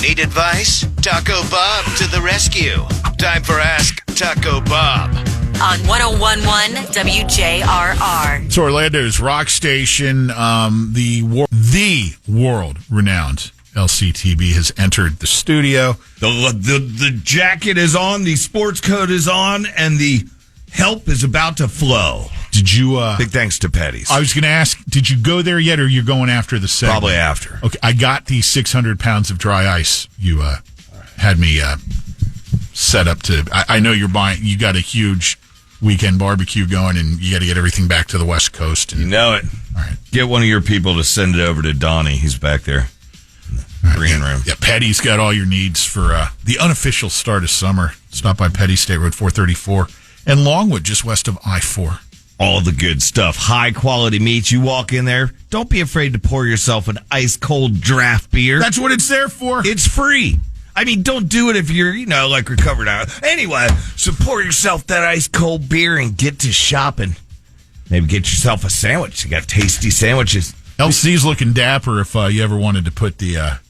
Need advice? Taco Bob to the rescue. Time for Ask Taco Bob. On 101.1 WJRR. It's Orlando's rock station. The world-renowned LCTB has entered the studio. The jacket is on, the sports coat is on, and the help is about to flow. Did you... Big thanks to Petty's. I was going to ask, did you go there yet, or you're going after the segment? Probably after. Okay, I got the 600 pounds of dry ice you had me set up to... I know you're buying... You got a huge weekend barbecue going, and you got to get everything back to the West Coast. And, you know it. All right. Get one of your people to send it over to Donnie. He's back there in the green room. Yeah, Petty's got all your needs for the unofficial start of summer. Stop by Petty, State Road 434, and Longwood, just west of I-4. All the good stuff. High quality meats. You walk in there, don't be afraid to pour yourself an ice cold draft beer. That's what it's there for. It's free. I mean, don't do it if you're, like recovered out. Anyway, so pour yourself that ice cold beer and get to shopping. Maybe get yourself a sandwich. You got tasty sandwiches. LC's looking dapper if you ever wanted to put the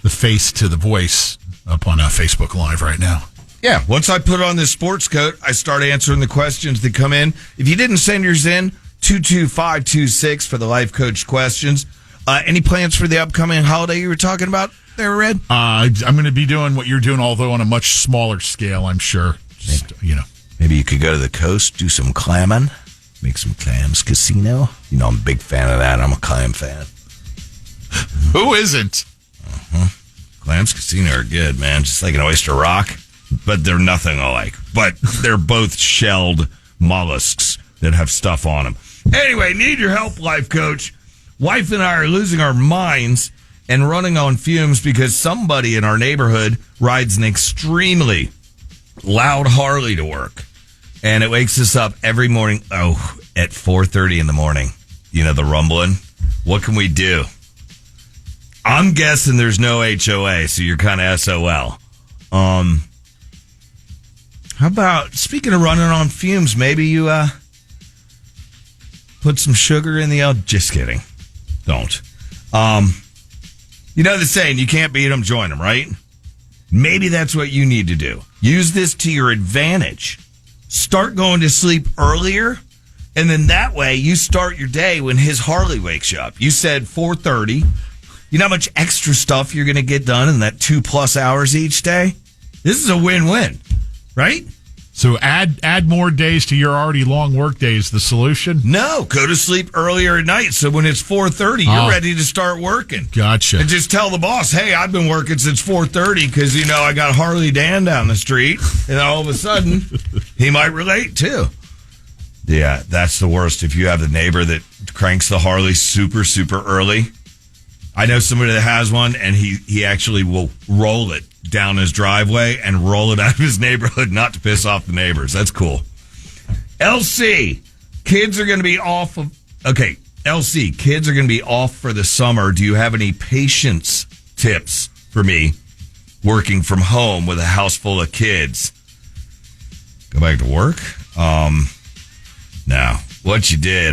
face to the voice up on Facebook Live right now. Yeah, once I put on this sports coat, I start answering the questions that come in. If you didn't send yours in, 22526 for the life coach questions. Any plans for the upcoming holiday you were talking about there, Red? I'm going to be doing what you're doing, although on a much smaller scale, I'm sure. Just, Maybe you could go to the coast, do some clamming, make some clams casino. I'm a big fan of that. I'm a clam fan. Who isn't? Clams casino are good, man. Just like an oyster rock. But they're nothing alike. But they're both shelled mollusks that have stuff on them. Anyway, need your help, life coach. Wife and I are losing our minds and running on fumes because somebody in our neighborhood rides an extremely loud Harley to work. And it wakes us up every morning, at 4:30 in the morning. The rumbling. What can we do? I'm guessing there's no HOA, so you're kind of SOL. How about, speaking of running on fumes, maybe you put some sugar in the... just kidding. Don't. The saying, you can't beat them, join them, right? Maybe that's what you need to do. Use this to your advantage. Start going to sleep earlier, and then that way you start your day when his Harley wakes you up. You said 4:30. You know how much extra stuff you're going to get done in that 2+ hours each day? This is a win-win. Right? So add more days to your already long work days, the solution? No, go to sleep earlier at night. So when it's 4:30, you're ready to start working. Gotcha. And just tell the boss, hey, I've been working since 4:30 because, I got Harley Dan down the street. And all of a sudden, he might relate too. Yeah, that's the worst. If you have the neighbor that cranks the Harley super, super early. I know somebody that has one, and he actually will roll it down his driveway and roll it out of his neighborhood, not to piss off the neighbors. That's cool. LC, kids are going to be off of... Okay, LC, kids are going to be off for the summer. Do you have any patience tips for me working from home with a house full of kids? Go back to work? No. What you did,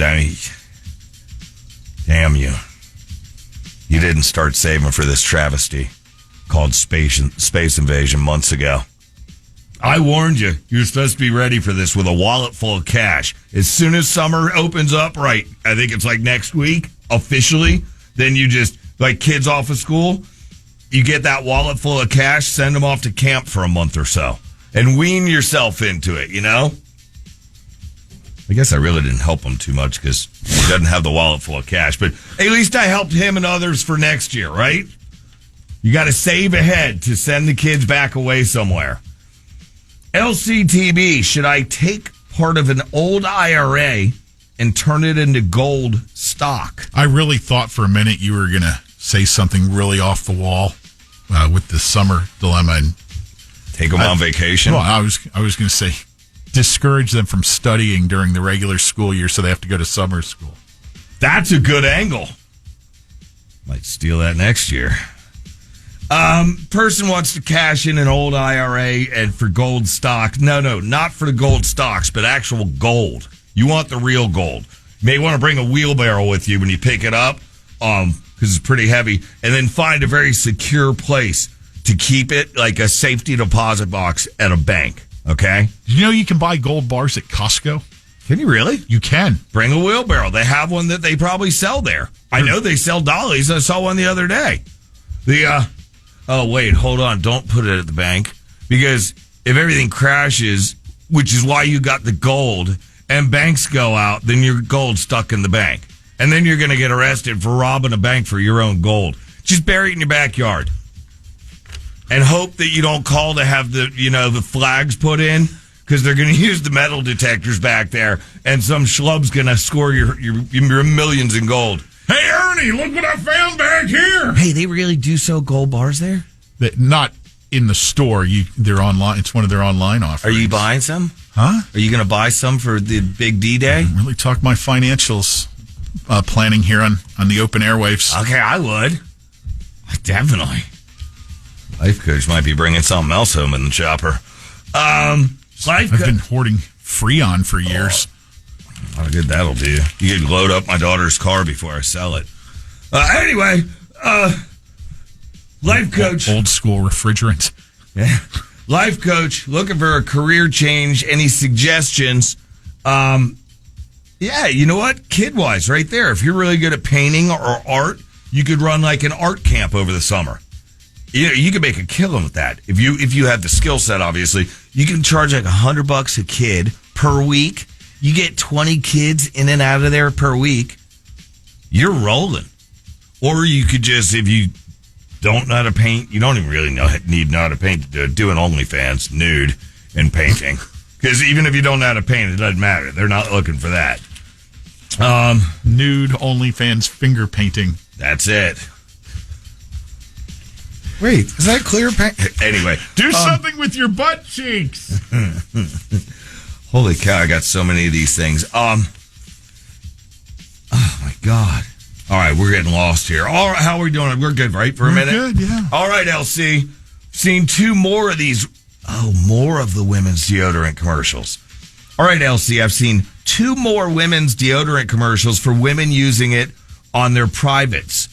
damn you. You didn't start saving for this travesty called space invasion months ago. I warned you. You're supposed to be ready for this with a wallet full of cash. As soon as summer opens up, right, I think it's like next week, officially, then you just, like kids off of school, you get that wallet full of cash, send them off to camp for a month or so, and wean yourself into it, I guess I really didn't help him too much because he doesn't have the wallet full of cash. But at least I helped him and others for next year, right? You got to save ahead to send the kids back away somewhere. LCTB, should I take part of an old IRA and turn it into gold stock? I really thought for a minute you were going to say something really off the wall with the summer dilemma. And take them on vacation? Well, I was going to say... discourage them from studying during the regular school year so they have to go to summer school. That's a good angle. Might steal that next year. Person wants to cash in an old IRA and for gold stock. No, not for the gold stocks, but actual gold. You want the real gold. You may want to bring a wheelbarrow with you when you pick it up, because it's pretty heavy, and then find a very secure place to keep it like a safety deposit box at a bank. Okay? You know you can buy gold bars at Costco? Can you really? You can. Bring a wheelbarrow. They have one that they probably sell there. I know they sell dollies. I saw one the other day. Oh, wait, hold on. Don't put it at the bank. Because if everything crashes, which is why you got the gold, and banks go out, then your gold's stuck in the bank. And then you're going to get arrested for robbing a bank for your own gold. Just bury it in your backyard. And hope that you don't call to have the flags put in, because they're going to use the metal detectors back there, and some schlub's going to score your millions in gold. Hey, Ernie, look what I found back here. Hey, they really do sell gold bars there? Not in the store. They're online. It's one of their online offerings. Are you buying some? Huh? Are you going to buy some for the big D-Day? Really talk my financials planning here on the open airwaves. Okay, I would. Definitely. Life Coach might be bringing something else home in the chopper. I've been hoarding Freon for years. How good that'll do. You can load up my daughter's car before I sell it. Anyway, Life Coach. Old school refrigerant. Yeah. Life Coach, looking for a career change. Any suggestions? Yeah, you know what? Kid-wise, right there. If you're really good at painting or art, you could run like an art camp over the summer. You could make a killing with that. If you have the skill set, obviously. You can charge like $100 a kid per week. You get 20 kids in and out of there per week. You're rolling. Or you could just, if you don't know how to paint, you don't even really need to know how to paint. Do an OnlyFans nude and painting. Because even if you don't know how to paint, it doesn't matter. They're not looking for that. Nude OnlyFans finger painting. That's it. Wait, is that clear paint? Anyway. Do something with your butt cheeks. Holy cow, I got so many of these things. Oh, my God. All right, we're getting lost here. All right, how are we doing? We're good, right, for a minute? Good, yeah. All right, LC. Seen two more of these. Oh, more of the women's deodorant commercials. All right, LC, I've seen two more women's deodorant commercials for women using it on their privates.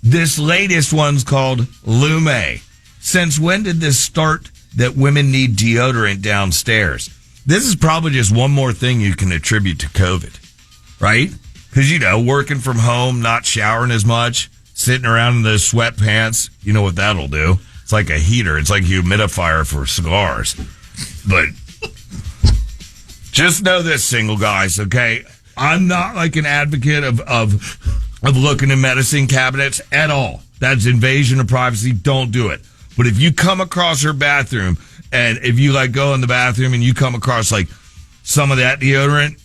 This latest one's called Lume. Since when did this start that women need deodorant downstairs? This is probably just one more thing you can attribute to COVID, right? Because, working from home, not showering as much, sitting around in those sweatpants, you know what that'll do? It's like a heater. It's like a humidifier for cigars. But just know this, single guys, okay? I'm not like an advocate of looking in medicine cabinets at all. That's invasion of privacy. Don't do it. But if you come across her bathroom, and if you go in the bathroom and you come across some of that deodorant,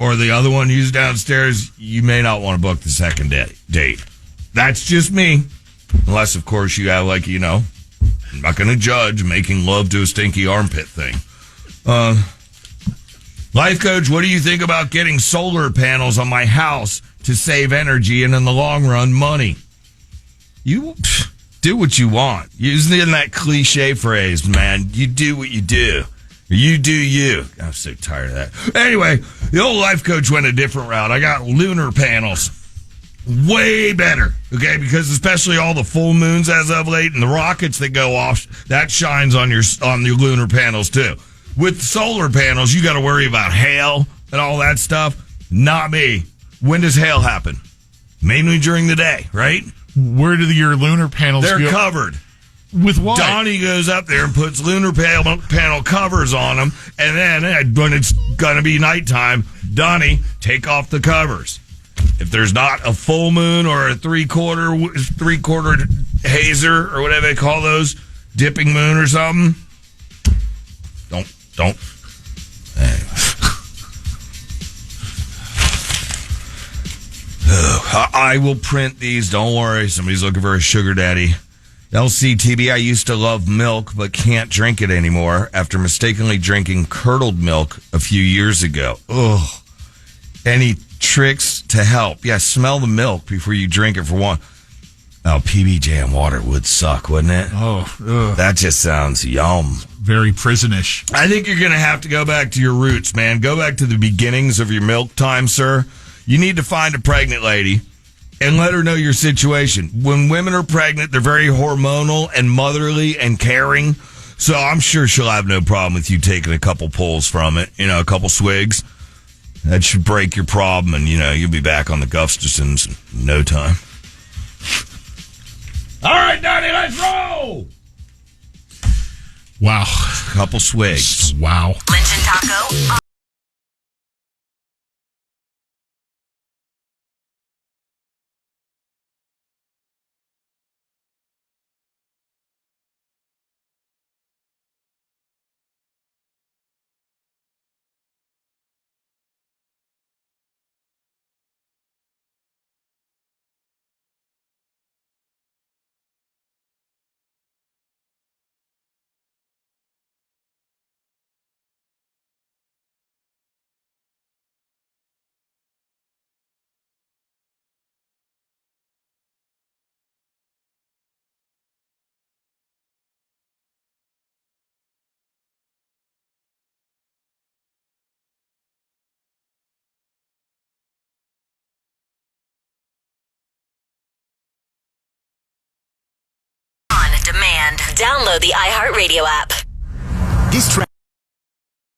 or the other one used downstairs, you may not want to book the second date. That's just me. Unless, of course, you have I'm not going to judge making love to a stinky armpit thing. Life Coach, what do you think about getting solar panels on my house to save energy and in the long run, money? You do what you want. Using that cliche phrase, man. You do what you do. You do you. I'm so tired of that. Anyway, the old Life Coach went a different route. I got lunar panels. Way better. Okay, because especially all the full moons as of late and the rockets that go off, that shines on your lunar panels too. With solar panels, you got to worry about hail and all that stuff. Not me. When does hail happen? Mainly during the day, right? Where do your lunar panels go? They're covered. With what? Donnie goes up there and puts lunar panel covers on them, and then when it's going to be nighttime, Donnie, take off the covers. If there's not a full moon or a three-quarter hazer or whatever they call those, dipping moon or something, don't. Anyway. I will print these. Don't worry. Somebody's looking for a sugar daddy. LCTB, I used to love milk, but can't drink it anymore after mistakenly drinking curdled milk a few years ago. Ugh. Any tricks to help? Yeah, smell the milk before you drink it for one. Oh, PB Jam water would suck, wouldn't it? Oh, ugh. That just sounds yum. Very prisonish. I think you're going to have to go back to your roots, man. Go back to the beginnings of your milk time, sir. You need to find a pregnant lady and let her know your situation. When women are pregnant, they're very hormonal and motherly and caring. So I'm sure she'll have no problem with you taking a couple pulls from it, a couple swigs. That should break your problem, and, you'll be back on the Gustafsons in no time. All right, Donnie, let's roll! Wow. Couple swigs. Wow. Lynch and Taco. On demand. Download the iHeartRadio app. This track